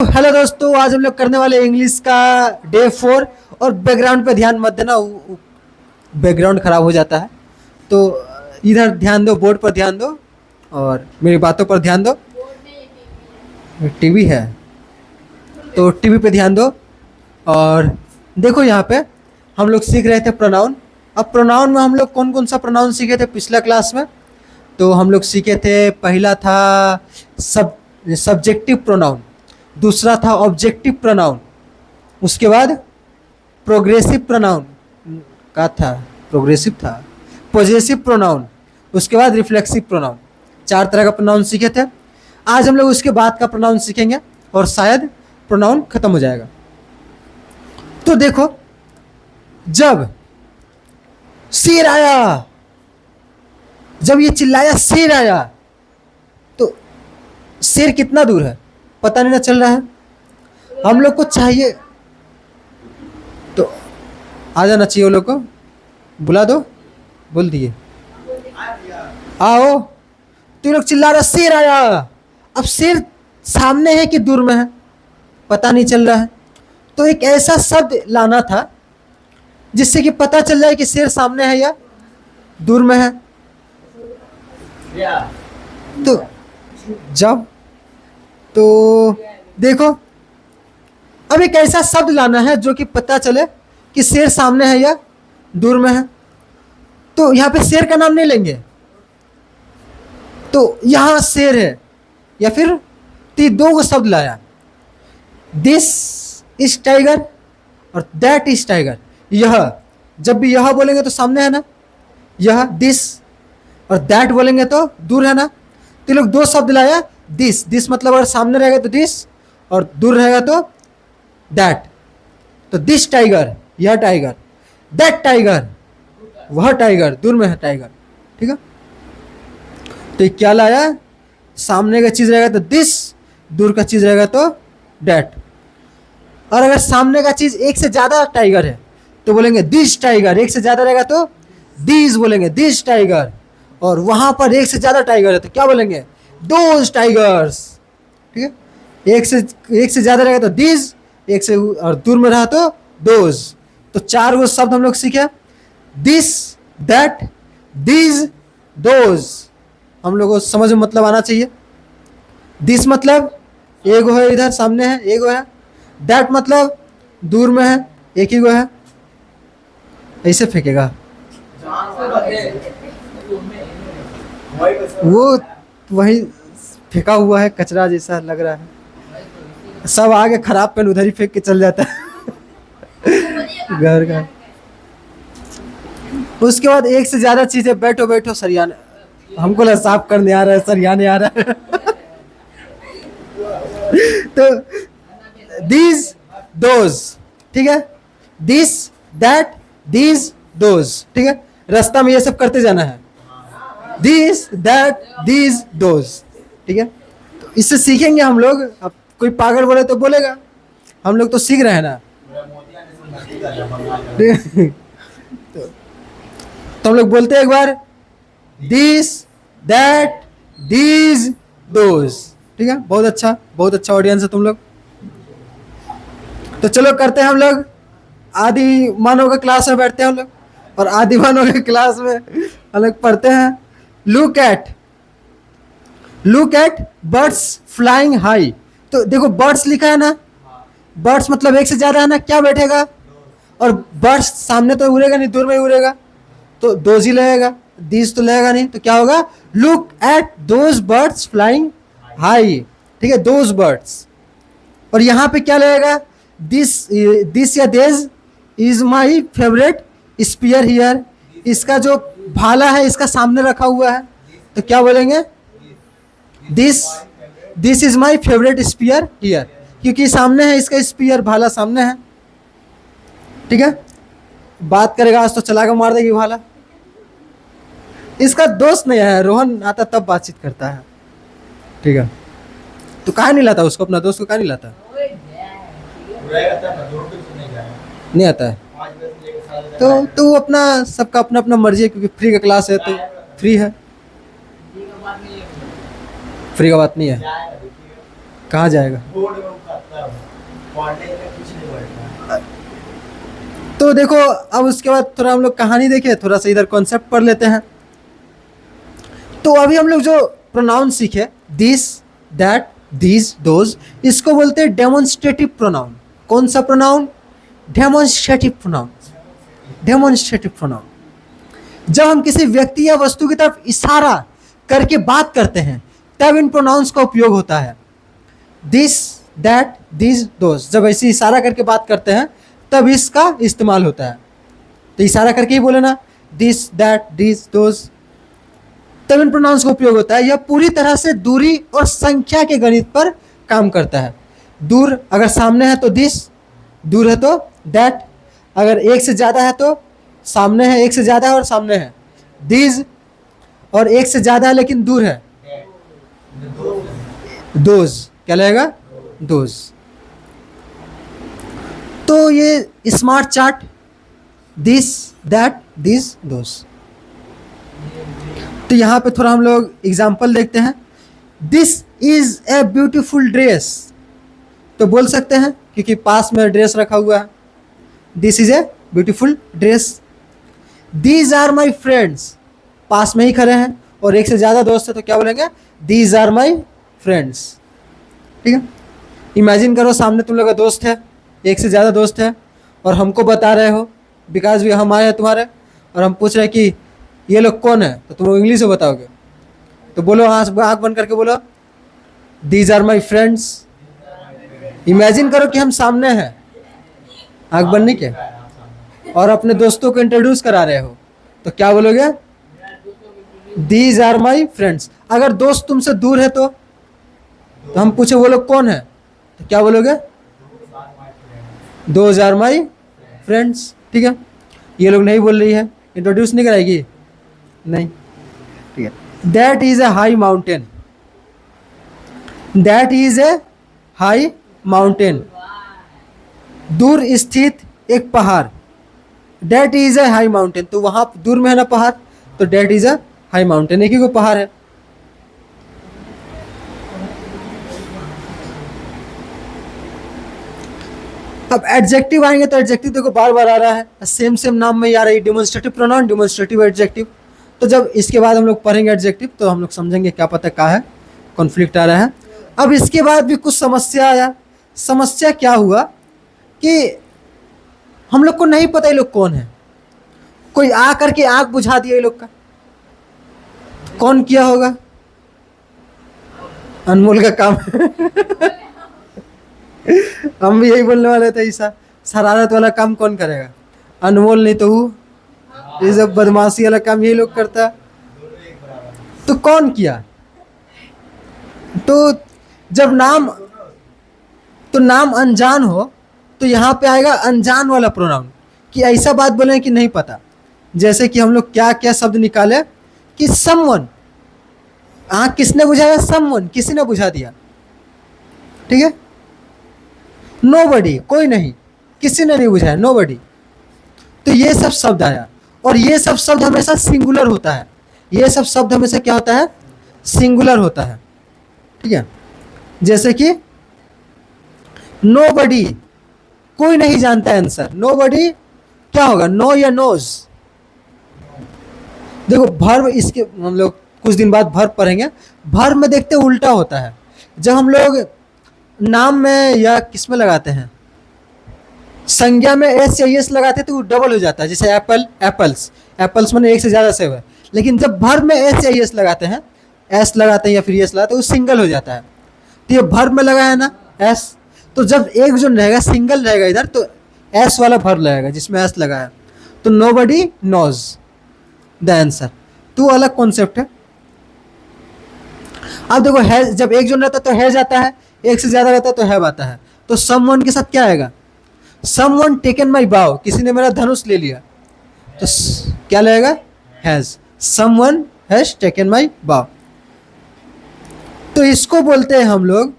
Hello दोस्तों, आज हम लोग करने वाले इंग्लिश का डे 4। और बैकग्राउंड पे ध्यान मत देना, बैकग्राउंड खराब हो जाता है। तो इधर ध्यान दो, बोर्ड पर ध्यान दो और मेरी बातों पर ध्यान दो। टीवी है तो टीवी पे ध्यान दो। और देखो यहाँ पे हम लोग सीख रहे थे प्रोनाउन। अब प्रोनाउन में हम लोग कौन कौन सा प्रोनाउन सीखे थे पिछला क्लास में? तो हम लोग सीखे थे, पहला था सब्जेक्टिव प्रोनाउन, दूसरा था ऑब्जेक्टिव प्रोनाउन, उसके बाद प्रोग्रेसिव प्रोनाउन का था, प्रोग्रेसिव था, पॉजेसिव प्रोनाउन, उसके बाद रिफ्लेक्सिव प्रोनाउन। 4 तरह का प्रोनाउन सीखे थे। आज हम लोग उसके बाद का प्रोनाउन सीखेंगे और शायद प्रोनाउन खत्म हो जाएगा। तो देखो, जब शेर आया, जब ये चिल्लाया शेर आया, तो शेर कितना दूर है पता नहीं ना चल रहा है। हम लोग को चाहिए तो आ जाना चाहिए, वो लोग को बुला दो, बोल दिए आओ। तो ये लोग चिल्ला रहा शेर आया। अब शेर सामने है कि दूर में है पता नहीं चल रहा है। तो एक ऐसा शब्द लाना था जिससे कि पता चल जाए कि शेर सामने है या दूर में है। तो जाओ, तो देखो, अब एक ऐसा शब्द लाना है जो कि पता चले कि शेर सामने है या दूर में है। तो यहाँ पे शेर का नाम नहीं लेंगे, तो यहाँ शेर है या फिर दो को शब्द लाया, दिस इज टाइगर और दैट इज टाइगर। यह, जब भी यह बोलेंगे तो सामने है ना, यह दिस, और दैट बोलेंगे तो दूर है ना। तो लोग 2 शब्द लाया, दिस, दिस मतलब अगर सामने रहेगा तो दिस और दूर रहेगा तो दैट। तो दिस टाइगर, यह टाइगर, दैट टाइगर, वह टाइगर, दूर में है टाइगर। ठीक है, तो ये क्या लाया, सामने का चीज रहेगा तो दिस, दूर का चीज रहेगा तो दैट। और अगर सामने का चीज एक से ज्यादा टाइगर है तो बोलेंगे दिस टाइगर, एक से ज्यादा रहेगा तो दिस बोलेंगे, दिस टाइगर। और वहां पर एक से ज्यादा टाइगर है तो क्या बोलेंगे, दोज टाइगर्स। ठीक है, एक से ज्यादा रहेगा तो दिस, एक से और दूर में रहा तो दोज। तो 4 वो शब्द हम लोग सीखे, दिस, दैट, दिस, दोज। हम लोग को समझ में मतलब आना चाहिए। दिस मतलब एगो है, इधर सामने है, एगो है। दैट मतलब दूर में है, एक ही गो है। ऐसे फेंकेगा वो, वही फेंका हुआ है, कचरा जैसा लग रहा है। सब आगे खराब पेन उधर ही फेंक के चल जाता है घर का। उसके बाद एक से ज्यादा चीजें, बैठो बैठो सरियाने, हमको लगा साफ करने आ रहा है, सरियाने आ रहा है तो दिस, दोज। ठीक है, दिस, दैट, दिस, दोज। ठीक है, रास्ता में ये सब करते जाना है, दिस, दैट, दिस, दोज। ठीक है, तो इससे सीखेंगे हम लोग। अब कोई पागल बोले तो बोलेगा, हम लोग तो सीख रहे हैं ना तो हम लोग बोलते हैं एक बार, दिस, दैट, दिस, दोज। ठीक है, बहुत अच्छा ऑडियंस है तुम लोग। तो चलो करते हैं हम लोग। आदि मानव के क्लास में बैठते हैं हम लोग, और आदि मानव के क्लास में हम लोग पढ़ते हैं, look at birds flying high. तो देखो बर्ड्स लिखा है ना, बर्ड्स मतलब एक से ज्यादा है ना, क्या बैठेगा, और बर्ड्स सामने तो उड़ेगा नहीं, दूर में ही उड़ेगा, तो दोज ही लगेगा, दिस तो लगेगा नहीं। तो क्या होगा, look at those birds flying high. ठीक है, दोज बर्ड्स। और यहाँ पे क्या लगेगा, दिस या these is my favourite spear here. इसका जो भाला है इसका सामने रखा हुआ है, तो क्या बोलेंगे, this is my favourite spear here, क्योंकि सामने है इसका स्पीयर, भाला सामने है। ठीक है, बात करेगा आज तो चला के मार देगी भाला। इसका दोस्त नहीं है, रोहन आता तब बातचीत करता है। ठीक है, तो कहाँ नहीं लाता उसको, अपना दोस्त को कहाँ नहीं लाता, नहीं आता है। तो वो अपना, सबका अपना अपना मर्जी है, क्योंकि फ्री का क्लास है तो फ्री है, फ्री का बात नहीं है। कहाँ जाएगा? तो देखो अब उसके बाद थोड़ा हम लोग कहानी देखें, थोड़ा सा इधर कॉन्सेप्ट पढ़ लेते हैं। तो अभी हम लोग जो प्रोनाउन सीखे, दिस, दैट, दीज, दोज, इसको बोलते हैं डेमोन्स्ट्रेटिव प्रोनाउन। कौन सा pronoun? Demonstrative pronoun. Demonstrative pronoun. जब हम किसी व्यक्ति या वस्तु की तरफ इशारा करके बात करते हैं तब इन प्रोनाउंस का उपयोग होता है। दिस, दैट, दीज, दोज, जब ऐसे इशारा करके बात करते हैं तब इसका इस्तेमाल होता है। तो इशारा करके ही बोले ना, दिस, दैट, दीज, दोज, तब इन प्रोनाउंस का उपयोग होता है। यह पूरी तरह से दूरी और संख्या के गणित पर काम करता है। दूर अगर सामने है तो दिस, दूर है तो दैट, अगर एक से ज़्यादा है तो सामने है, एक से ज़्यादा है और सामने है दीज, और एक से ज़्यादा है लेकिन दूर है दोज, क्या लगेगा? दोज। तो ये smart chart, this, that, this, those. तो यहाँ पे थोड़ा हम लोग एग्जाम्पल देखते हैं। This is a beautiful dress, तो बोल सकते हैं क्योंकि पास में ड्रेस रखा हुआ है। This is a beautiful dress. These are my friends, पास में ही खड़े हैं और एक से ज़्यादा दोस्त है तो क्या बोलेंगे? These are my friends. ठीक है, इमेजिन करो सामने तुम लोग का दोस्त है, एक से ज़्यादा दोस्त है और हमको बता रहे हो बिकॉज भी हम आए हैं तुम्हारे, और हम पूछ रहे हैं कि ये लोग कौन है, तो तुम इंग्लिश में बताओगे। तो बोलो, आँख बंद करके बोलो, these are my friends. Imagine करो कि हम सामने हैं, आँख बंद नहीं के, और अपने दोस्तों को इंट्रोड्यूस करा रहे हो, तो क्या बोलोगे? These are my friends. अगर दोस्त तुमसे दूर है तो हम पूछे वो लोग कौन है, तो क्या बोलोगे? Those are my friends. ठीक है, ये लोग नहीं बोल रही है, इंट्रोड्यूस नहीं कराएगी, नहीं। ठीक है, that is a high mountain. That is a high mountain, दूर स्थित एक पहाड़। That is a high mountain, तो वहां दूर में है ना पहाड़, तो that is a high mountain, एक ही को पहाड़ है। अब एडजेक्टिव आएंगे तो एडजेक्टिव देखो बार बार आ रहा है, सेम सेम नाम में ही आ रही है, डिमोन्स्ट्रेटिव प्रोनाउन, डिमोन्स्ट्रेटिव, एडजेक्टिव। तो जब इसके बाद हम लोग पढ़ेंगे एडजेक्टिव तो हम लोग समझेंगे क्या पता क्या है, कॉन्फ्लिक्ट आ रहा है। अब इसके बाद भी कुछ समस्या आया। समस्या क्या हुआ कि हम लोग को नहीं पता ये लोग कौन है। कोई आ करके आंख बुझा दिया ये लोग का, कौन किया होगा? अनमोल का काम हम भी यही बोलने वाले थे, ऐसा शरारत वाला काम कौन करेगा? अनमोल नहीं तो वो, ये सब बदमाशी वाला काम यही लोग करता। तो कौन किया? तो जब नाम अनजान हो तो यहाँ पे आएगा अनजान वाला प्रोनाउन, कि ऐसा बात बोले कि नहीं पता। जैसे कि हम लोग क्या क्या शब्द निकाले कि समवन, आँख किसने बुझाया? समवन, किसी ने बुझा दिया। ठीक है, नोबडी, कोई नहीं, किसी ने नहीं बुझाया, नोबडी। तो ये सब शब्द आया, और ये सब शब्द हमेशा सिंगुलर होता है। ये सब शब्द हमेशा क्या होता है? सिंगुलर होता है। ठीक है, जैसे कि नोबडी, कोई नहीं जानता है आंसर। नोबडी क्या होगा? नो या नोज। देखो भर्व, इसके हम लोग कुछ दिन बाद भर्व पढ़ेंगे। भर्व में देखते उल्टा होता है। जब हम लोग नाम में या किस में लगाते हैं, संज्ञा में एस या एस लगाते हैं तो वो डबल हो जाता है। जैसे एप्पल, एप्पल्स, एप्पल्स में एक से ज़्यादा सेब है। लेकिन जब भर्व में एस या एस लगाते हैं, एस लगाते हैं या फिर एस लगाते हैं, वो सिंगल हो जाता है। तो ये भर्व में लगा है ना एस, तो जब एक जो रहेगा सिंगल रहेगा इधर, तो एस वाला भर्व लगेगा जिसमें एस लगा है। तो नोबडी नोज द आंसर। तो अलग कॉन्सेप्ट है। अब देखो है, जब एक जन रहता है तो है जाता है, एक से ज्यादा रहता है तो हैव आता है। तो समवन के साथ क्या आएगा? समवन टेकन माई बाव, किसी ने मेरा धनुष ले लिया, तो क्या लगेगा? Has. Someone has taken my बाव। तो इसको बोलते हैं हम लोग,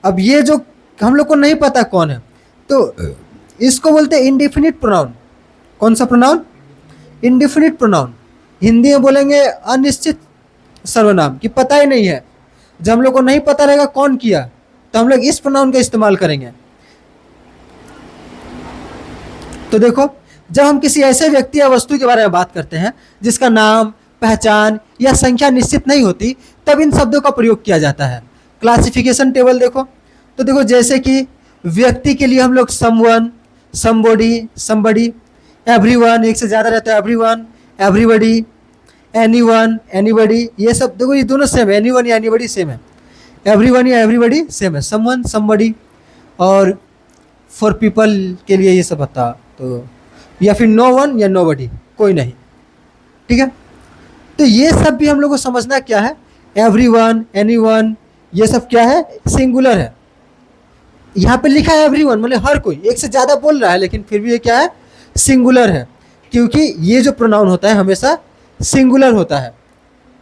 अब ये जो हम लोग को नहीं पता कौन है, तो इसको बोलते हैं इंडेफिनिट प्रोनाउन। कौन सा प्रोनाउन? Indefinite pronoun. हिंदी में बोलेंगे अनिश्चित सर्वनाम, कि पता ही नहीं है। जब हम लोग को नहीं पता रहेगा कौन किया, तो हम लोग इस प्रोनाउन का इस्तेमाल करेंगे। तो देखो, जब हम किसी ऐसे व्यक्ति या वस्तु के बारे में बात करते हैं जिसका नाम, पहचान या संख्या निश्चित नहीं होती, तब इन शब्दों का प्रयोग किया जाता है। क्लासिफिकेशन टेबल देखो, तो देखो जैसे कि व्यक्ति के लिए हम लोग समवन, समबॉडी, समबडी, एवरीवन, एक से ज़्यादा रहता है एवरीवन, एवरीबडी, एनीवन, एनीबडी, ये सब देखो ये दोनों सेम है, एनीवन या एनीबडी सेम है, एवरीवन या एवरीबडी सेम है, समवन, समबडी। और फॉर पीपल के लिए ये सब होता, तो या फिर नो वन या नो बडी, कोई नहीं, ठीक है। तो ये सब भी हम लोग को समझना क्या है, एवरीवन, एनीवन, ये सब क्या है, सिंगुलर है। यहाँ पे लिखा है एवरीवन, मतलब हर कोई, एक से ज़्यादा बोल रहा है, लेकिन फिर भी ये क्या है, सिंगुलर है, क्योंकि ये जो प्रोनाउन होता है हमेशा सिंगुलर होता है,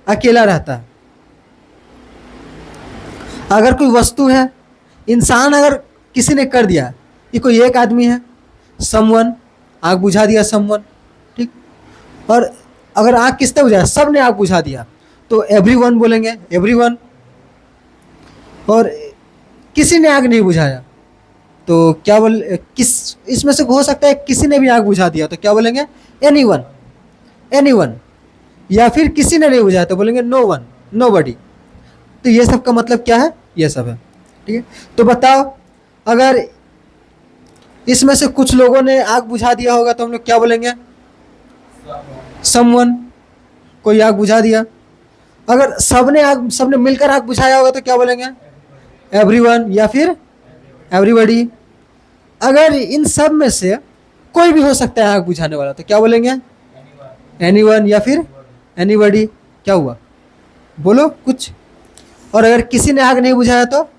अकेला रहता है। अगर कोई वस्तु है, इंसान अगर किसी ने कर दिया, ये कोई एक आदमी है, समवन, आग बुझा दिया समवन, ठीक। और अगर आग किसने बुझाया, सब ने आग बुझा दिया, तो एवरीवन बोलेंगे, एवरीवन। और किसी ने आग नहीं बुझाया, तो क्या बोल, किस इसमें से हो सकता है किसी ने भी आग बुझा दिया, तो क्या बोलेंगे, एनीवन, एनीवन। या फिर किसी ने नहीं बुझाया तो बोलेंगे नो वन, नोबडी। तो ये सब का मतलब क्या है, ये सब है, ठीक है। तो बताओ, अगर इसमें से कुछ लोगों ने आग बुझा दिया होगा तो हम लोग क्या बोलेंगे, समवन, कोई आग बुझा दिया। अगर सबने मिलकर आग बुझाया होगा तो क्या बोलेंगे, एवरीवन या फिर एवरीबडी। अगर इन सब में से कोई भी हो सकता है आग बुझाने वाला, तो क्या बोलेंगे, एनीवन या फिर एनीबडी। क्या हुआ, बोलो कुछ। और अगर किसी ने आग नहीं बुझाया तो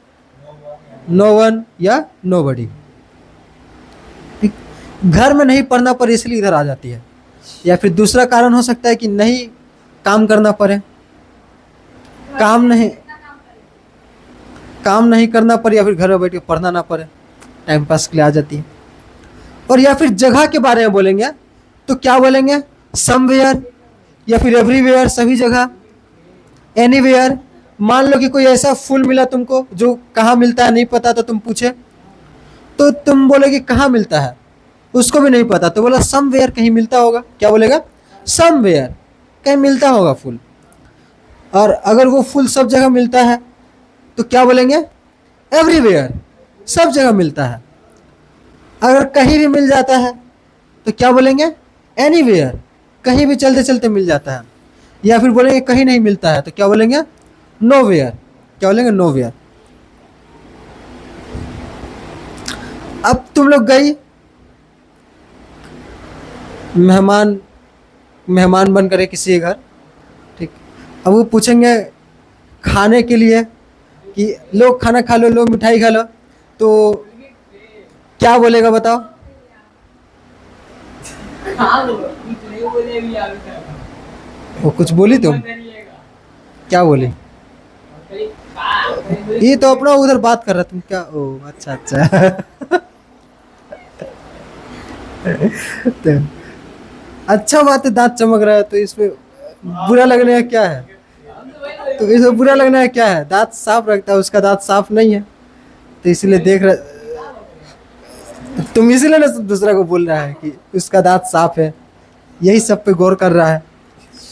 नो वन या नोबडी। घर में नहीं पढ़ना पड़े इसलिए इधर आ जाती है, या फिर दूसरा कारण हो सकता है कि नहीं काम करना पड़े, काम नहीं करना पड़े, या फिर घर में बैठ के पढ़ना ना पड़े, टाइम पास के लिए आ जाती है। और या फिर जगह के बारे में बोलेंगे तो क्या बोलेंगे, समवेयर या फिर एवरीवेयर, सभी जगह, एनीवेयर। मान लो कि कोई ऐसा फूल मिला तुमको जो कहाँ मिलता है नहीं पता, तो तुम पूछे, तो तुम बोलोगे कहाँ मिलता है, उसको भी नहीं पता, तो बोला समवेयर, कहीं मिलता होगा, क्या बोलेगा, समवेयर, कहीं मिलता होगा फूल। और अगर वो फूल सब जगह मिलता है तो क्या बोलेंगे, एवरीवेयर, सब जगह मिलता है। अगर कहीं भी मिल जाता है तो क्या बोलेंगे, एनीवेयर, कहीं भी चलते चलते मिल जाता है। या फिर बोलेंगे कहीं नहीं मिलता है तो क्या बोलेंगे, नोवेयर, क्या बोलेंगे, नोवेयर। अब तुम लोग गई मेहमान बन करे किसी के घर, ठीक। अब वो पूछेंगे खाने के लिए कि लो खाना खा लो, लो मिठाई खा लो, तो क्या बोलेगा बताओ, वो कुछ बोली तुम, क्या बोली, ये तो अपना उधर बात कर रहा, तुम क्या, ओ अच्छा अच्छा तो अच्छा बात है, दांत चमक रहा है, तो इसमें बुरा लगने का क्या है, तो इसमें बुरा लगने का क्या है, दांत साफ रखता है, उसका दांत साफ नहीं है, तो इसलिए देख रहा, तुम इसीलिए ना दूसरा को बोल रहा है कि उसका दांत साफ है, यही सब पे गौर कर रहा है,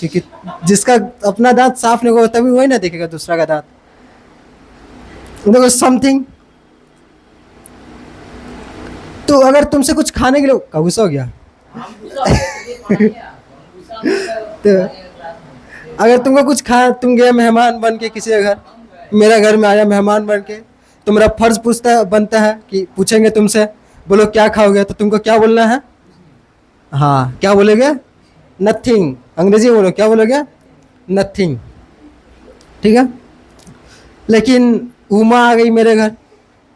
क्योंकि जिसका अपना दांत साफ नहीं होगा तभी वही ना देखेगा दूसरा का दांत। देखो समथिंग, तो अगर तुमसे कुछ खाने के लिए, का गुस्सा हो गया तो अगर तुमको कुछ तुम गए मेहमान बन के किसी के घर, मेरा घर में आया मेहमान बन के, तो मेरा फर्ज बनता है कि पूछेंगे तुमसे, बोलो क्या खाओगे, तो तुमको क्या बोलना है, हाँ क्या बोलोगे, नथिंग, अंग्रेजी बोलो, क्या बोलोगे, नथिंग, ठीक है। लेकिन उमा आ गई मेरे घर,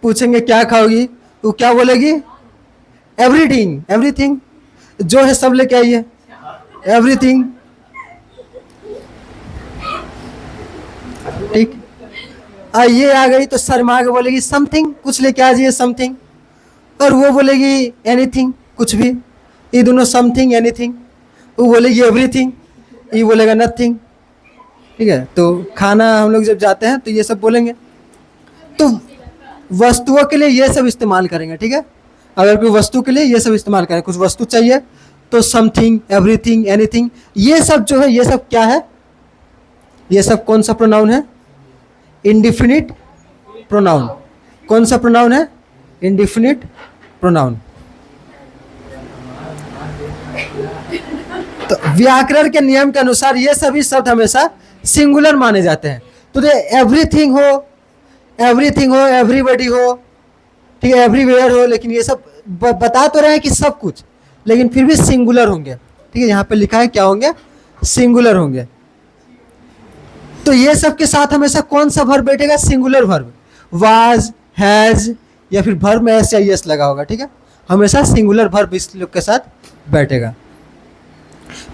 पूछेंगे क्या खाओगी, तो क्या बोलेगी, एवरीथिंग, एवरीथिंग, जो है सब लेके आइए, एवरीथिंग, ठीक। ये आ गई तो शर्मा के बोलेगी समथिंग, कुछ लेके आ जाइए समथिंग। और वो बोलेगी एनीथिंग, कुछ भी, ये दोनों समथिंग एनीथिंग। वो बोलेगी एवरीथिंग, ये बोलेगा नथिंग, ठीक है। तो खाना हम लोग जब जाते हैं तो ये सब बोलेंगे। तो वस्तुओं के लिए ये सब इस्तेमाल करेंगे, ठीक है। अगर कोई वस्तु के लिए ये सब इस्तेमाल करें, कुछ वस्तु चाहिए तो समथिंग, एवरीथिंग, एनीथिंग, ये सब जो है ये सब क्या है, ये सब कौन सा प्रोनाउन है, इंडिफिनिट प्रोनाउन। कौन सा प्रोनाउन है, इंडिफिनिट प्रोनाउन। तो व्याकरण के नियम के अनुसार ये सभी शब्द हमेशा सिंगुलर माने जाते हैं। तो एवरीथिंग हो, एवरीबॉडी हो, ठीक है, एवरीवेयर हो, लेकिन ये सब बता तो रहे हैं कि सब कुछ, लेकिन फिर भी सिंगुलर होंगे, ठीक है। यहाँ पे लिखा है क्या होंगे, सिंगुलर होंगे। तो ये सब के साथ हमेशा कौन सा वर्ब बैठेगा, सिंगुलर वर्ब। वाज, हैज, या फिर वर्ब में एस या एस लगा होगा, ठीक है। हमेशा सिंगुलर वर्ब इस लोग के साथ बैठेगा।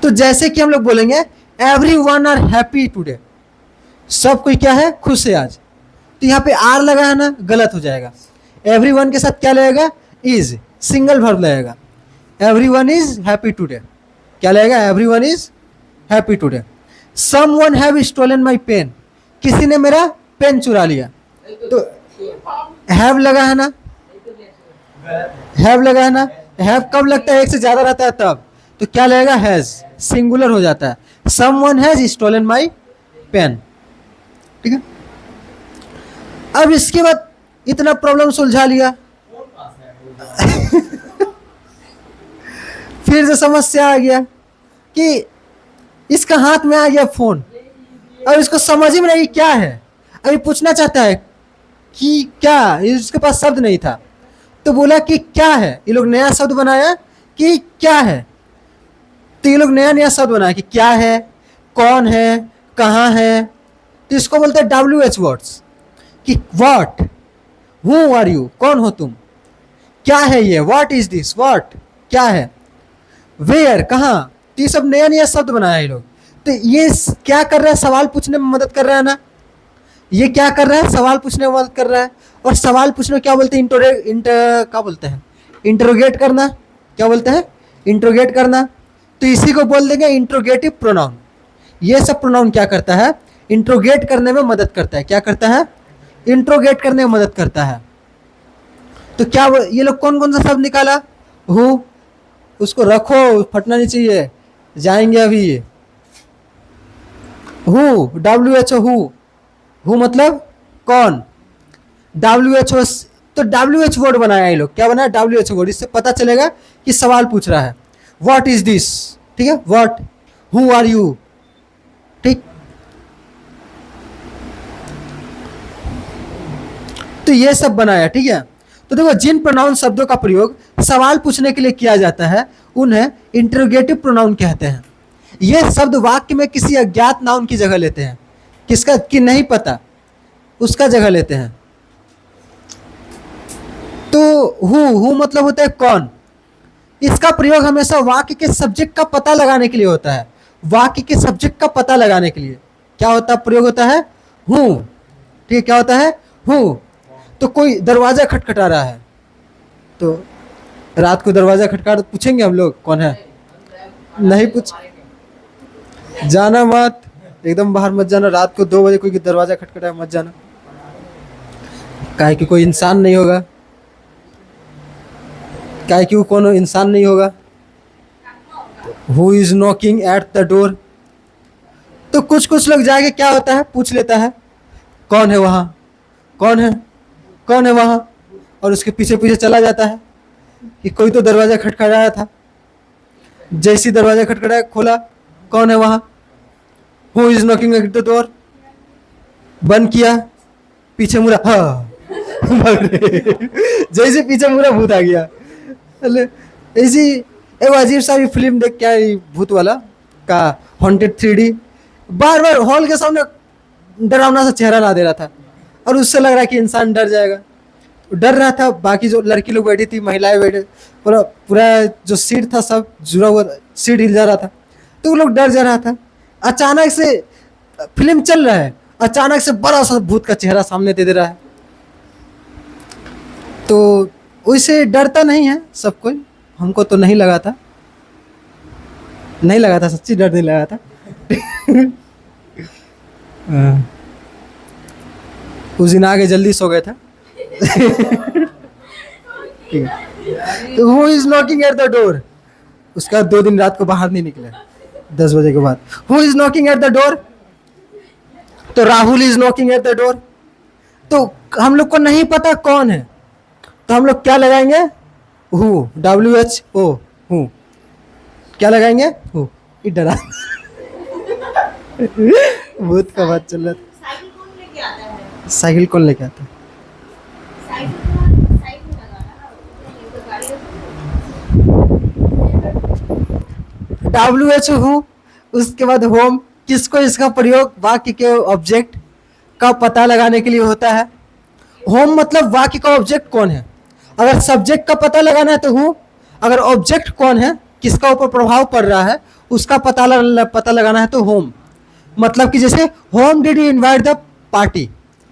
तो जैसे कि हम लोग बोलेंगे एवरीवन आर हैप्पी टुडे, सब कोई क्या है, खुश है आज। तो यहाँ पे आर लगा है ना, गलत हो जाएगा। एवरीवन के साथ क्या लगेगा, इज, सिंगल वर्ब लगेगा। एवरीवन इज हैप्पी टुडे, क्या लगेगा, everyone is happy today. Someone have stolen my pen, किसी ने मेरा पेन चुरा लिया। तो हैव लगा है ना, हैव लगा है ना, हैव कब लगता है, एक से ज्यादा रहता है तब, तो क्या लगेगा, हैज, सिंगुलर हो जाता है। Someone has stolen my pen, ठीक है। अब इसके बाद इतना प्रॉब्लम सुलझा लिया फिर से समस्या आ गया कि इसका हाथ में आ गया फोन, अब इसको समझ ही में नहीं क्या है। अभी पूछना चाहता है कि क्या, इसके पास शब्द नहीं था, तो बोला कि क्या है। ये लोग नया शब्द बनाया कि क्या है, तो ये लोग नया नया शब्द बनाया कि क्या है, कौन है, कहाँ है। तो इसको बोलते हैं WH वर्ड्स, कि व्हाट, हु आर यू, कौन हो तुम, क्या है ये, व्हाट इज दिस, व्हाट क्या है, वेयर कहाँ। तो ये सब नया नया शब्द बनाया ये लोग। तो ये क्या कर रहा है, सवाल पूछने में मदद कर रहा है ना। ये क्या कर रहा है, सवाल पूछने में मदद कर रहा है। और सवाल पूछने में क्या बोलते हैं, क्या बोलते हैं, इंट्रोगेट करना, क्या बोलते हैं, इंट्रोगेट करना। तो इसी को बोल देंगे इंट्रोगेटिव प्रोनाउन। ये सब प्रोनाउन क्या करता है, इंट्रोगेट करने में मदद करता है। क्या करता है, इंट्रोगेट करने में मदद करता है। तो क्या ये लोग कौन कौन सा शब्द निकाला, हु, उसको रखो, फटना नहीं चाहिए, जाएंगे अभी ये। हु, WHO, हु मतलब कौन, WHO, तो WH वर्ड बनाया ये लोग। क्या बनाया, WH वर्ड। इससे पता चलेगा कि सवाल पूछ रहा है। व्हाट इज दिस, ठीक है, व्हाट, हु आर यू, ठीक। तो ये सब बनाया, ठीक है। तो देखो, जिन प्रोनाउन शब्दों का प्रयोग सवाल पूछने के लिए किया जाता है उन्हें इंटरोगेटिव प्रोनाउन कहते हैं। ये शब्द वाक्य में किसी अज्ञात नाउन की जगह लेते हैं, किसका कि नहीं पता, उसका जगह लेते हैं। तो हु मतलब होता है कौन। इसका प्रयोग हमेशा वाक्य के सब्जेक्ट का पता लगाने के लिए होता है। वाक्य के सब्जेक्ट का पता लगाने के लिए क्या होता है, प्रयोग होता है हूं, ठीक है। क्या होता है, हूं। तो कोई दरवाजा खटखटा रहा है, तो रात को दरवाजा खटखटा, तो पूछेंगे हम लोग कौन है, नहीं पूछ, जाना मत, एकदम बाहर मत जाना। रात को 2 बजे कोई दरवाजा खटखटाए मत जाना, काहे कि कोई इंसान नहीं होगा, काहे कि वो कोनो इंसान नहीं होगा। Who is knocking at the door. तो कुछ कुछ लोग जाके क्या होता है, पूछ लेता है कौन है वहाँ, कौन है, कौन है वहाँ, और उसके पीछे पीछे चला जाता है कि कोई तो दरवाजा खटखटाया था। जैसी दरवाजा खटखटाया, खोला, कौन है वहाँ, who is knocking at the door, बंद किया, पीछे मुड़ा, हाँ जैसे पीछे मुड़ा भूत आ गया। ऐसी एक अजीब सा भी फिल्म देख क्या, भूत वाला का हॉन्टेड 3D, बार बार हॉल के सामने डरावना सा चेहरा ला दे रहा था, और उससे लग रहा है कि इंसान डर जाएगा। डर रहा था, बाकी जो लड़की लोग बैठी थी, महिलाएं बैठे, पूरा पूरा जो सीट था सब जुड़ा हुआ, सीट हिल जा रहा था, तो वो लोग डर जा रहा था। अचानक से फिल्म चल रहा है, अचानक से बड़ा सा भूत का चेहरा सामने दे रहा है। तो वैसे डरता नहीं है सब कोई, हमको तो नहीं लगा था, नहीं लगा था, सच्ची डर नहीं लगा था। उस दिन आगे जल्दी सो गया था। ठीक है, तो who is knocking at the door, उसका 2 दिन रात को बाहर नहीं निकले 10 बजे के बाद। Who is knocking at the door, तो Rahul is knocking at the door. तो हम लोग को नहीं पता कौन है, तो हम लोग क्या लगाएंगे, हु, WHO, हु, क्या लगाएंगे, हु। ये डरा भूत का बात चल रहा था। साइकिल कौन लेके आता है? साइकिल कौन लेके आता है? साइकिल लगाना, ये तो गाड़ी WHO, हु, उसके बाद होम, किसको इसका प्रयोग वाक्य के ऑब्जेक्ट का पता लगाने के लिए होता है। होम मतलब वाक्य का ऑब्जेक्ट कौन है। अगर सब्जेक्ट का पता लगाना है तो हु, अगर ऑब्जेक्ट कौन है, किसका ऊपर प्रभाव पड़ रहा है, उसका पता लगाना है तो होम। मतलब कि जैसे whom did you invite the party,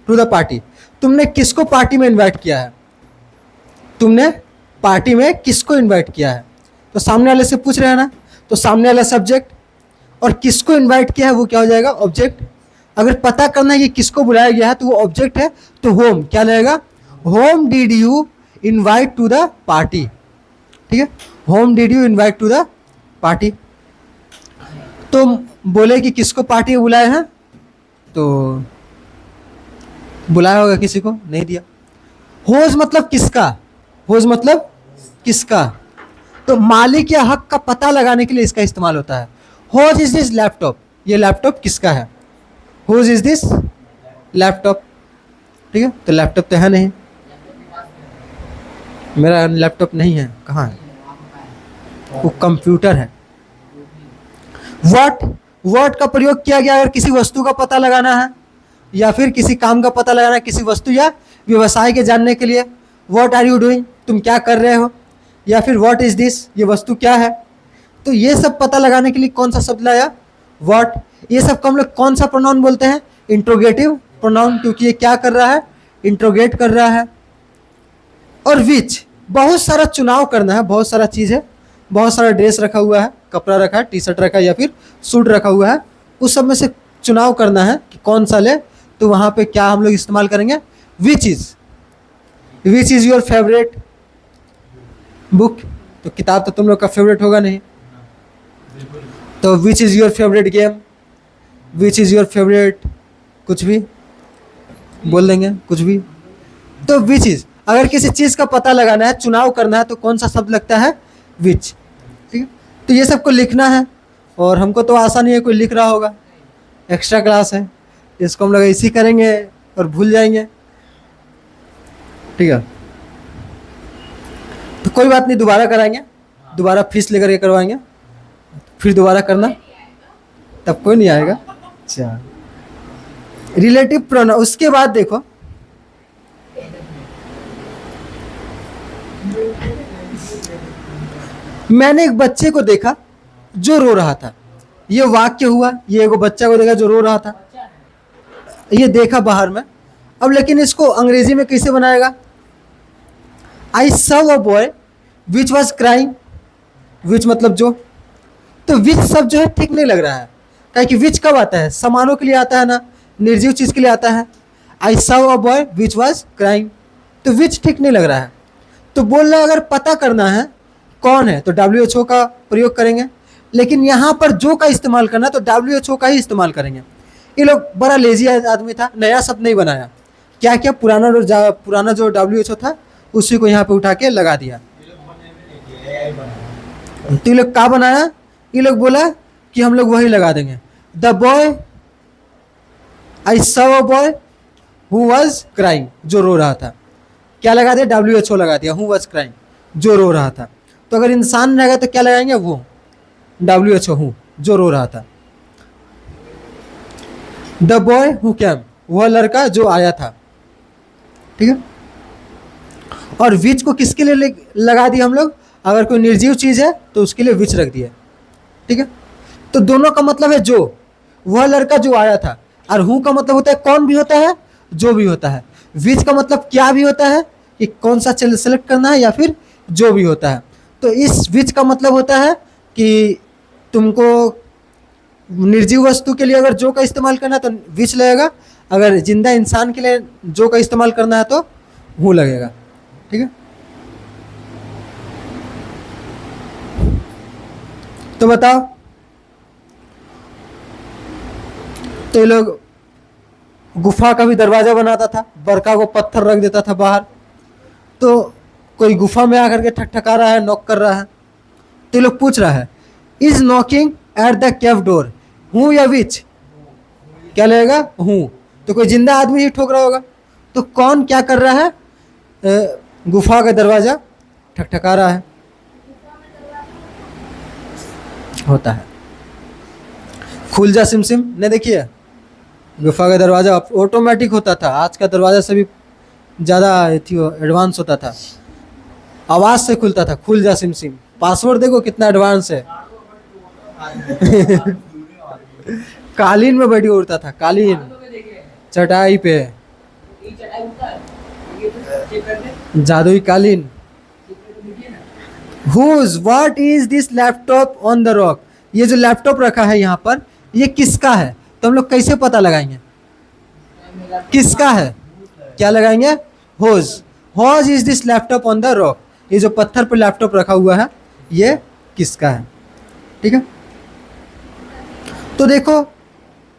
to the party, तुमने किसको पार्टी में इनवाइट किया है, तुमने पार्टी में किसको इनवाइट किया है। तो सामने वाले से पूछ रहे हैं ना, तो सामने वाला सब्जेक्ट और किसको इनवाइट किया है वो क्या हो जाएगा, ऑब्जेक्ट। अगर पता करना है कि किसको बुलाया गया है तो वो ऑब्जेक्ट है, तो होम क्या लगेगा, whom did you invite to the party. ठीक है, whom did you invite to the party. तो बोले कि किसको पार्टी में बुलाया है, तो बुलाया होगा किसी को, नहीं दिया। होज मतलब किसका, होज मतलब किसका, तो मालिक या हक का पता लगाने के लिए इसका इस्तेमाल होता है। होज इज दिस लैपटॉप, ये लैपटॉप किसका है, होज इज दिस लैपटॉप। ठीक है, तो लैपटॉप तो है नहीं, मेरा लैपटॉप नहीं है, कहाँ है, वो कंप्यूटर है। व्हाट का प्रयोग किया गया अगर किसी वस्तु का पता लगाना है या फिर किसी काम का पता लगाना है, किसी वस्तु या व्यवसाय के जानने के लिए। व्हाट आर यू डूइंग, तुम क्या कर रहे हो, या फिर व्हाट इज दिस, ये वस्तु क्या है। तो ये सब पता लगाने के लिए कौन सा शब्द लाया, व्हाट। ये सब को हम लोग कौन सा प्रोनाउन बोलते हैं, इंट्रोगेटिव प्रोनाउन, क्योंकि ये क्या कर रहा है, इंट्रोगेट कर रहा है। और विच, बहुत सारा चुनाव करना है, बहुत सारा चीज़ है, बहुत सारा ड्रेस रखा हुआ है, कपड़ा रखा है, टी शर्ट रखा है या फिर सूट रखा हुआ है, उस सब में से चुनाव करना है कि कौन सा ले। तो वहाँ पे क्या हम लोग इस्तेमाल करेंगे, which is your favourite book, तो किताब तो तुम लोग का फेवरेट होगा नहीं, तो which is your favourite game, which is your favourite कुछ भी बोल देंगे, कुछ भी। तो विच इज़, अगर किसी चीज़ का पता लगाना है, चुनाव करना है, तो कौन सा शब्द लगता है, विच। ठीक है, तो ये सबको लिखना है, और हमको तो आशा नहीं है कोई लिख रहा होगा, एक्स्ट्रा क्लास है, इसको हम लोग इसी करेंगे और भूल जाएंगे। ठीक है, तो कोई बात नहीं, दोबारा कराएंगे, दोबारा फीस लेकर के करवाएंगे, फिर दोबारा करना, तब कोई नहीं आएगा। अच्छा, रिलेटिव प्रोनाउन, उसके बाद देखो मैंने एक बच्चे को देखा जो रो रहा था, ये वाक्य हुआ, ये एगो बच्चा को देखा जो रो रहा था, ये देखा बाहर में। अब लेकिन इसको अंग्रेजी में कैसे बनाएगा, I saw a boy which was crying, which मतलब जो, तो विच शब्द जो है ठीक नहीं लग रहा है, क्या कि विच कब आता है, समानों के लिए आता है ना, निर्जीव चीज के लिए आता है। आई saw a boy which was crying, तो विच ठीक नहीं लग रहा है। तो बोल रहा है अगर पता करना है कौन है तो WHO का प्रयोग करेंगे, लेकिन यहाँ पर जो का इस्तेमाल करना तो WHO का ही इस्तेमाल करेंगे। ये लोग बड़ा लेजी आदमी था, नया शब्द नहीं बनाया, क्या क्या पुराना जो WHO था उसी को यहाँ पे उठा के लगा दिया। तो ये लोग क्या बनाया, ये लोग बोला कि हम लोग वही लगा देंगे, the boy, I saw a boy who was crying, जो रो रहा था, क्या लगा दिया, WHO लगा दिया, हु वाज क्राइंग, जो रो रहा था। तो अगर इंसान रहेगा तो क्या लगाएंगे, वो WHO, हूँ, जो रो रहा था। द बॉय हु कैम, वह लड़का जो आया था। ठीक है, और विच को किसके लिए लगा दिया हम लोग, अगर कोई निर्जीव चीज है तो उसके लिए विच रख दिया। ठीक है, तो दोनों का मतलब है जो, वह लड़का जो आया था, और हु का मतलब होता है कौन भी होता है, जो भी होता है। विच का मतलब क्या भी होता है कि कौन सा सेलेक्ट करना है, या फिर जो भी होता है। तो इस विच का मतलब होता है कि तुमको निर्जीव वस्तु के लिए अगर जो का इस्तेमाल करना है तो विच लगेगा, अगर जिंदा इंसान के लिए जो का इस्तेमाल करना है तो हूँ लगेगा। ठीक है, तो बताओ, तो ये लोग गुफा का भी दरवाजा बनाता था, बरका को पत्थर रख देता था बाहर, तो कोई गुफा में आकर के ठकठका रहा है, नॉक कर रहा है, तो ये लोग पूछ रहा है is knocking at the cave door, हूँ या विच, क्या लगेगा, हूँ। तो कोई जिंदा आदमी ही ठोक रहा होगा, तो कौन क्या कर रहा है, गुफा का दरवाजा ठकठका रहा है, होता है। खुल जा सिमसिम ने देखिए, गुफा का दरवाजा ऑटोमेटिक होता था, आज का दरवाजा से भी ज़्यादा एडवांस होता था, आवाज़ से खुलता था, खुल जा सिमसिम। पासवर्ड देखो कितना एडवांस है। कालीन में बैठी उड़ता था, कालीन चटाई पे, ये चढ़ाई ऊपर, ये तो चेक कर दे। जादुई कालीन। Whose what is this laptop on the rock, ये जो लैपटॉप रखा है यहाँ पर, ये किसका है, तो हम लोग कैसे पता लगाएंगे किसका है, क्या लगाएंगे, whose, whose is this laptop on the rock, ये जो पत्थर पर लैपटॉप रखा हुआ है ये किसका है। ठीक है, तो देखो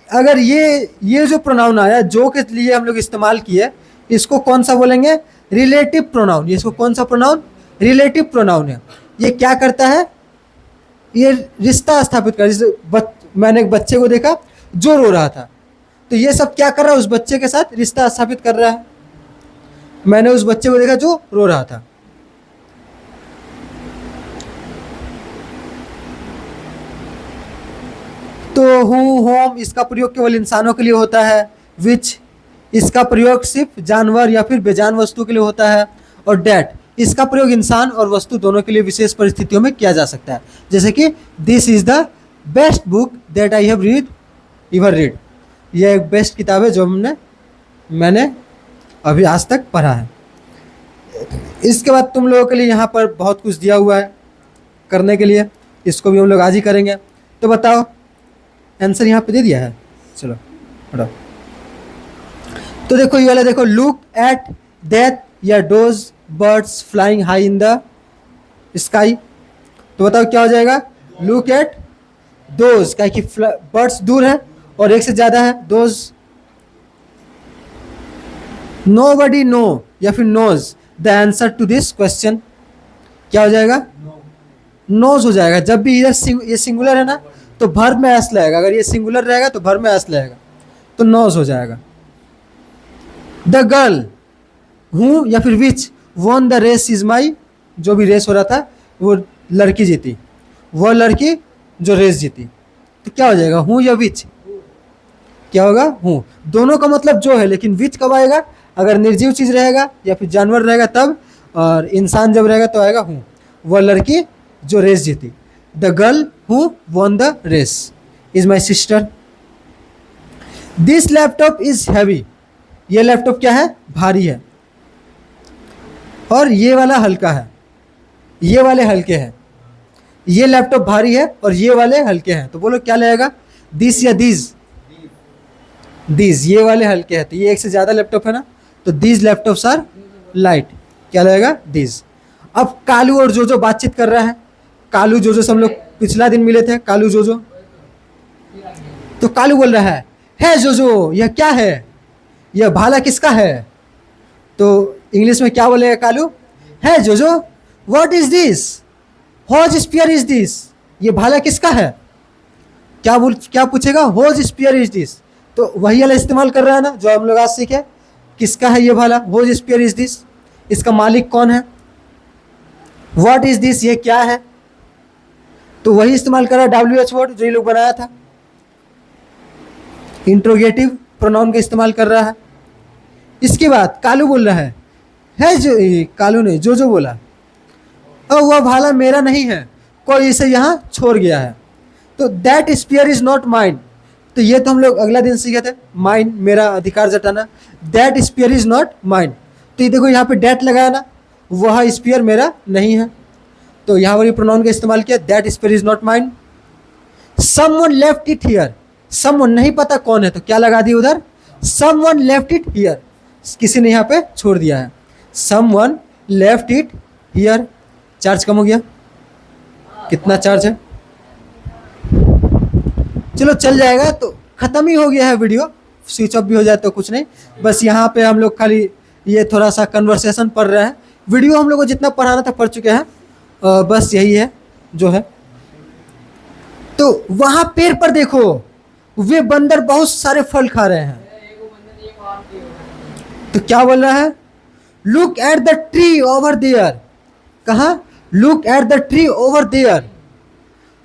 अगर ये जो प्रोनाउन आया जो के लिए हम लोग इस्तेमाल किए, इसको कौन सा बोलेंगे, रिलेटिव प्रोनाउन। इसको कौन सा प्रोनाउन, रिलेटिव प्रोनाउन है। ये क्या करता है, ये रिश्ता स्थापित कर, जैसे मैंने एक बच्चे को देखा जो रो रहा था, तो ये सब क्या कर रहा है, उस बच्चे के साथ रिश्ता स्थापित कर रहा है। मैंने उस बच्चे को देखा जो रो रहा था। तो हूँ, होम, इसका प्रयोग केवल इंसानों के लिए होता है। विच, इसका प्रयोग सिर्फ जानवर या फिर बेजान वस्तु के लिए होता है। और डैट, इसका प्रयोग इंसान और वस्तु दोनों के लिए विशेष परिस्थितियों में किया जा सकता है, जैसे कि this is the best book that I have ever read, यह एक बेस्ट किताब है जो मैंने अभी आज तक पढ़ा है। इसके बाद तुम लोगों के लिए यहाँ पर बहुत कुछ दिया हुआ है करने के लिए, इसको भी हम लोग आज ही करेंगे। तो बताओ, आंसर यहाँ पे दे दिया है, चलो पढ़ो। तो देखो ये वाला देखो, लुक एट दैट या dose birds flying high in the sky, तो बताओ क्या हो जाएगा, लुक एट दोज, क्या कि बर्ड्स दूर है और एक से ज़्यादा है, दोज। नोबडी नो या फिर knows the answer to this question, क्या हो जाएगा, नोज हो जाएगा। जब भी इधर ये सिंगुलर है ना तो वर्ब में एस लगेगा, अगर ये सिंगुलर रहेगा तो वर्ब में एस लगेगा, तो नोज हो जाएगा। द गर्ल हूँ या फिर which won the race is my, जो भी रेस हो रहा था वो लड़की जीती, वो लड़की जो रेस जीती, तो क्या हो जाएगा, हूँ या विच, क्या होगा, हूँ। दोनों का मतलब जो है, लेकिन विच कब आएगा, अगर निर्जीव चीज़ रहेगा या फिर जानवर रहेगा तब, और इंसान जब रहेगा तो आएगा हूँ। वह लड़की जो रेस जीती, the girl who won the race is my sister. This laptop is heavy, ये लैपटॉप क्या है, भारी है, और ये वाला हल्का है, ये वाले हल्के हैं। ये लैपटॉप भारी है और ये वाले हल्के हैं, तो बोलो क्या लगेगा, दिस या दीज, दीज, ये वाले हल्के हैं, तो ये एक से ज़्यादा लैपटॉप है ना, तो दीज लैपटॉप्स आर लाइट, क्या लगेगा, दीज। अब कालू और जोजो बातचीत कर रहा है, कालू जोजो से हम लोग पिछला दिन मिले थे, कालू जोजो, तो कालू बोल रहा है जोजो यह क्या है, यह भाला किसका है, तो इंग्लिश में क्या बोलेगा कालू, है Jojo what is this, whose spear is this, ये भाला किसका है, क्या पूछेगा, होज स्पीयर इज दिस, तो वही वाला इस्तेमाल कर रहा है ना जो हम लोग आज सीखे, किसका है ये भाला, होज स्पीयर इज दिस, इसका मालिक कौन है, व्हाट इज दिस, ये क्या है, तो वही इस्तेमाल कर रहा है WH वर्ड जो ये लोग बनाया था, इंट्रोगेटिव प्रोनाउन का इस्तेमाल कर रहा है। इसके बाद कालू बोल रहा है जो, कालू ने जो बोला, और वह भाला मेरा नहीं है, कोई इसे यहाँ छोड़ गया है, तो that sphere is not mine, तो ये तो हम लोग अगला दिन सीखे थे, माइन मेरा अधिकार जताना, that sphere is not mine, तो ये देखो यहाँ पे डैट लगाया ना, वह स्पीयर मेरा नहीं है, तो यहाँ पर प्रोनाउन का इस्तेमाल किया, that sphere is not mine. Someone left it here, someone नहीं पता कौन है, तो क्या लगा दी उधर, समवन लेफ्ट इट हियर, किसी ने यहाँ पे छोड़ दिया है। Someone left it here. Charge कम हो गया। कितना चार्ज है? चलो चल जाएगा, तो ख़त्म ही हो गया है वीडियो। स्विच ऑफ भी हो जाए तो कुछ नहीं, बस यहाँ पे हम लोग खाली ये थोड़ा सा कन्वर्सेशन पढ़ रहे हैं। वीडियो हम लोग को जितना पढ़ाना था पढ़ चुके हैं, बस यही है जो है। तो वहाँ पेड़ पर देखो, वे बंदर बहुत सारे फल खा रहे हैं। तो क्या बोल रहा है? Look at the tree over there. कहा? Look at the tree over there,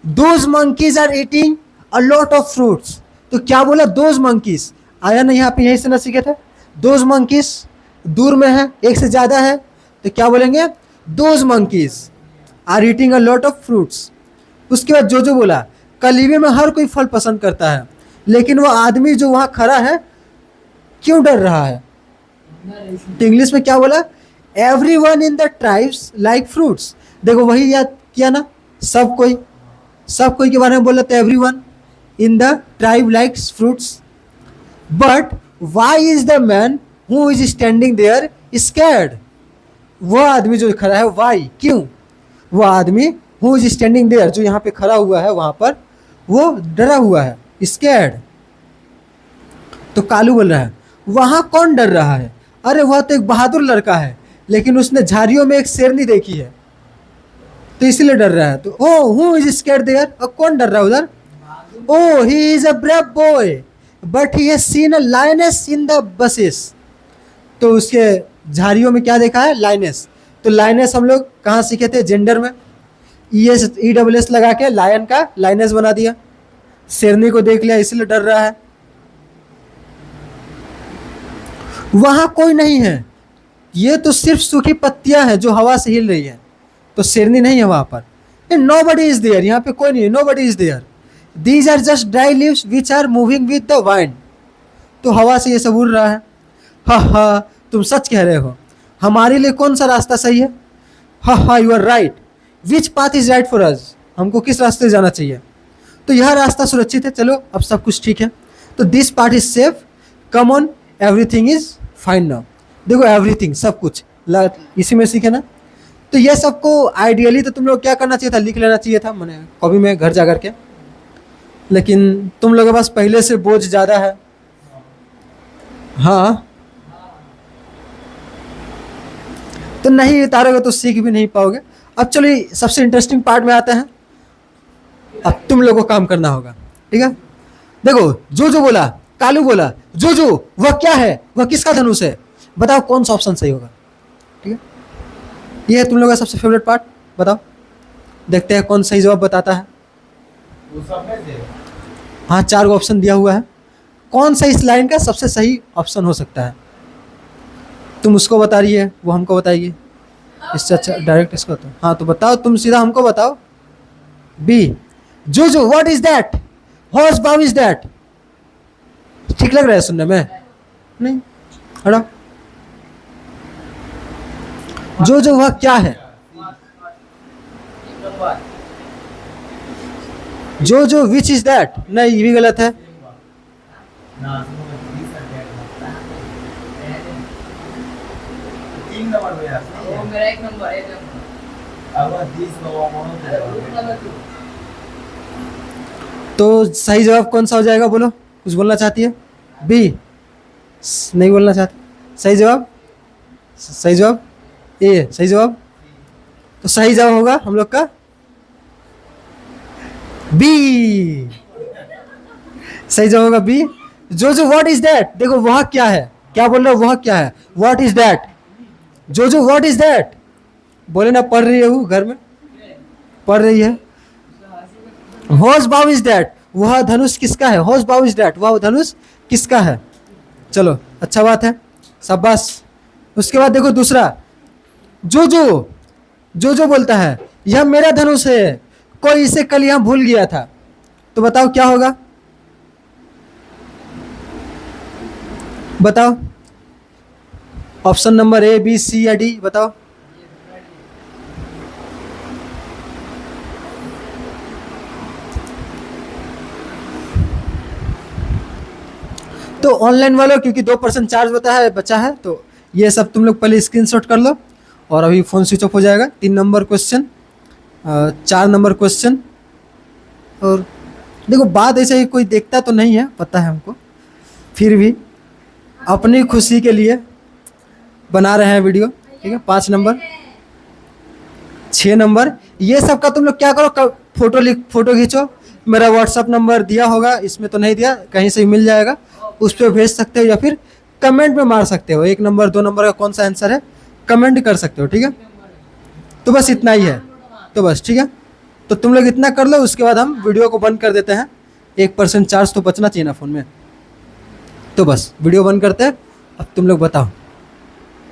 those monkeys are eating a lot of fruits. तो क्या बोला? दोज मंकीज आया ना यहाँ पे, यहीं से ना सीखे थे। दोज मंकीज दूर में है, एक से ज्यादा है, तो क्या बोलेंगे? Those monkeys are eating a lot of fruits. उसके बाद जो बोला, कलीबे में हर कोई फल पसंद करता है, लेकिन वह आदमी जो वहां खड़ा है क्यों डर रहा है? तो इंग्लिश में क्या बोला? Every one in the tribes like fruits. देखो वही याद किया ना, सब कोई के बारे में बोला, तो everyone in the tribe likes fruits. But why is the man who is standing there scared. वह आदमी जो खड़ा है, वाई क्यों? वह आदमी हु इज स्टैंडिंग देयर, जो यहाँ पे खड़ा हुआ है वहां पर, वो डरा हुआ है, स्कैर्ड। तो कालू बोल रहा है, वहां कौन डर रहा है? अरे वह तो एक बहादुर लड़का है, लेकिन उसने झाड़ियों में एक शेरनी देखी है, तो इसीलिए डर रहा है। तो oh who is scared there, और कौन डर रहा है उधर? Oh he is a brave boy but he has seen a lioness in the bushes. तो उसके झाड़ियों में क्या देखा है? लायनेस। तो लायनेस हम लोग कहाँ सीखे थे? जेंडर में EWS लगा के लायन का लायनेस बना दिया। शेरनी को देख लिया इसलिए डर रहा है। वहां कोई नहीं है, ये तो सिर्फ सूखी पत्तियां हैं जो हवा से हिल रही है, तो शेरनी नहीं है वहां पर। नोबडी इज देयर, यहाँ पे कोई नहीं है, nobody is there. These are just dry leaves which are moving with the wind. तो हवा से ये सब उड़ रहा है। हा हा, तुम सच कह रहे हो। हमारे लिए कौन सा रास्ता सही है? हा हा, you are right. Which path is right for us. हमको किस रास्ते जाना चाहिए? तो यह रास्ता सुरक्षित है, चलो अब सब कुछ ठीक है। तो this part is safe, come on, everything is fine now. देखो एवरीथिंग, सब कुछ इसी में सीखे ना। तो ये सबको आइडियली तो तुम लोग क्या करना चाहिए था? लिख लेना चाहिए था मैंने कॉपी में घर जा करके, लेकिन तुम लोगों के पास पहले से बोझ ज़्यादा है। हाँ, तो नहीं उतारोगे तो सीख भी नहीं पाओगे। अब चलो सबसे इंटरेस्टिंग पार्ट में आते हैं। अब तुम लोगों को काम करना होगा, ठीक है? देखो जो बोला, कालू बोला, जो वह क्या है? वह किसका धनुष है? बताओ कौन सा ऑप्शन सही होगा, ठीक है? ये है तुम लोगों का सबसे फेवरेट पार्ट। बताओ, देखते हैं कौन सही जवाब बताता है। हाँ, 4 ऑप्शन दिया हुआ है। कौन सा इस लाइन का सबसे सही ऑप्शन हो सकता है? तुम उसको बता रही है, वो हमको बताइए। इससे अच्छा डायरेक्ट इसको तो। हाँ तो बताओ, तुम सीधा हमको बताओ। बी, जो व्हाट इज दैट? हॉर्स बाउ इज दैट? ठीक लग रहा है सुनने में? नहीं, हटाओ। जो वह क्या है? जो विच इज दैट? नहीं, ये भी गलत है। मेरा एक नंबर तो सही जवाब कौन सा हो जाएगा? बोलो, कुछ बोलना चाहती है? बी, नहीं बोलना चाहती। सही जवाब, सही जवाब ए, सही जवाब। तो सही जवाब होगा हम लोग का बी। सही जवाब होगा बी। जो व्हाट इज दैट? देखो वह क्या है? क्या बोल रहा है? वह क्या है? What is that? जो व्हाट इज दैट? बोले ना, पढ़ रही है वो, घर में पढ़ रही है। हॉर्स बाउ इज दैट? वह धनुष किसका है? हॉर्स बाउ इज दैट, वह धनुष किसका है? चलो अच्छा बात है, शाबाश। उसके बाद देखो दूसरा, जो बोलता है यह मेरा धनुष है, कोई इसे कल यहां भूल गया था। तो बताओ क्या होगा? बताओ ऑप्शन नंबर ए, बी, सी या डी, बताओ। तो ऑनलाइन वालों, क्योंकि 2% चार्ज बचा है, तो ये सब तुम लोग पहले स्क्रीनशॉट कर लो और अभी फ़ोन स्विच ऑफ हो जाएगा। 3 नंबर क्वेश्चन, 4 नंबर क्वेश्चन। और देखो बात ऐसे ही, कोई देखता तो नहीं है पता है हमको, फिर भी अपनी खुशी के लिए बना रहे हैं वीडियो, ठीक है। 5 नंबर, 6 नंबर, ये सब का तुम लोग क्या करो, फोटो खींचो। मेरा व्हाट्सअप नंबर दिया होगा, इसमें तो नहीं दिया, कहीं से मिल जाएगा, उस पर भेज सकते हो या फिर कमेंट में मार सकते हो। 1 नंबर 2 नंबर का कौन सा आंसर है कमेंट कर सकते हो, ठीक है। तो बस इतना ही है, तो बस ठीक है। तो तुम लोग इतना कर लो, उसके बाद हम वीडियो को बंद कर देते हैं। 1% चार्ज तो बचना चाहिए ना फ़ोन में। तो बस वीडियो बंद करते हैं। अब तुम लोग बताओ।